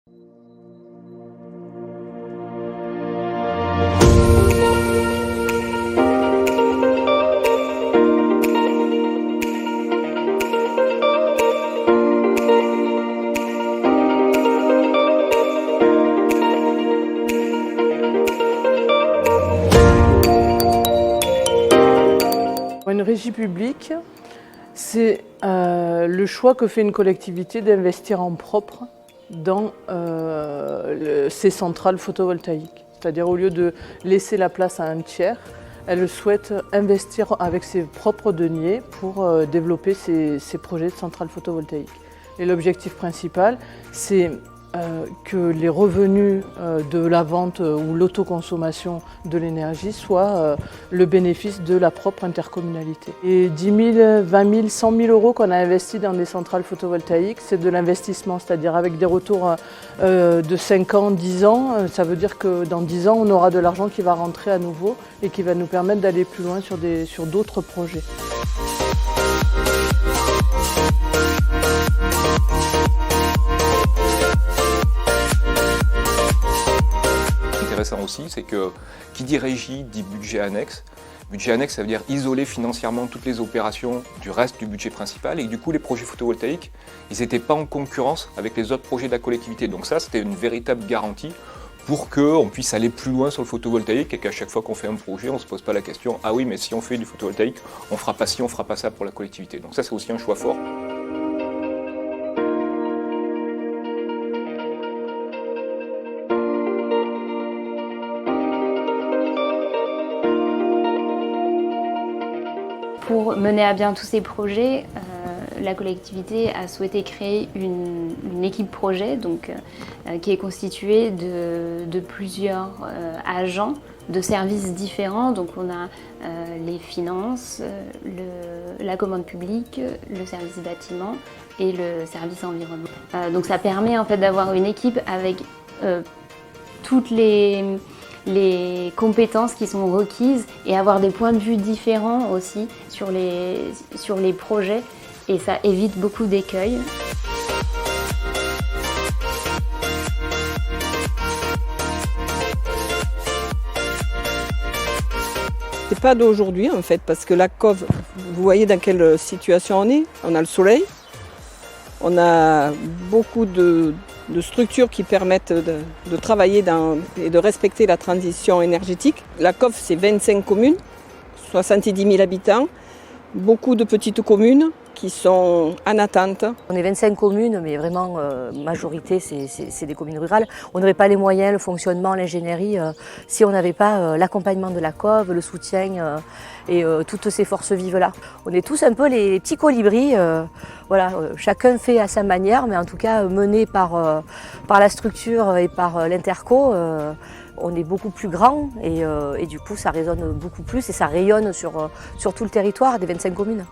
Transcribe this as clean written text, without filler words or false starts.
Une régie publique, c'est le choix que fait une collectivité d'investir en propre dans ses centrales photovoltaïques. C'est-à-dire au lieu de laisser la place à un tiers, elle souhaite investir avec ses propres deniers pour développer ses projets de centrales photovoltaïques. Et l'objectif principal, c'est que les revenus de la vente ou l'autoconsommation de l'énergie soient le bénéfice de la propre intercommunalité. Et 10 000, 20 000, 100 000 euros qu'on a investis dans des centrales photovoltaïques, c'est de l'investissement, c'est-à-dire avec des retours de 5 ans, 10 ans. Ça veut dire que dans 10 ans, on aura de l'argent qui va rentrer à nouveau et qui va nous permettre d'aller plus loin sur d'autres projets. Intéressant aussi, c'est que qui dit régie dit budget annexe. Budget annexe, ça veut dire isoler financièrement toutes les opérations du reste du budget principal, et du coup les projets photovoltaïques, ils n'étaient pas en concurrence avec les autres projets de la collectivité. Donc ça, c'était une véritable garantie pour qu'on puisse aller plus loin sur le photovoltaïque et qu'à chaque fois qu'on fait un projet, on ne se pose pas la question « Ah oui, mais si on fait du photovoltaïque, on fera pas ci, on fera pas ça pour la collectivité ». Donc ça, c'est aussi un choix fort. Pour mener à bien tous ces projets, la collectivité a souhaité créer une équipe projet qui est constituée de plusieurs agents de services différents. Donc on a les finances, la commande publique, le service bâtiment et le service environnement. Donc ça permet en fait d'avoir une équipe avec toutes les compétences qui sont requises et avoir des points de vue différents aussi sur les projets, et ça évite beaucoup d'écueils. C'est pas d'aujourd'hui en fait, parce que la COV, vous voyez dans quelle situation on est. On a le soleil, on a beaucoup de structures qui permettent de travailler et de respecter la transition énergétique. La COV, c'est 25 communes, 70 000 habitants, beaucoup de petites communes qui sont en attente. On est 25 communes, mais vraiment, majorité, c'est des communes rurales. On n'aurait pas les moyens, le fonctionnement, l'ingénierie, si on n'avait pas l'accompagnement de la COV, le soutien et toutes ces forces vives-là. On est tous un peu les petits colibris, voilà, chacun fait à sa manière, mais en tout cas mené par la structure et par l'interco, on est beaucoup plus grand et du coup ça résonne beaucoup plus et ça rayonne sur tout le territoire des 25 communes.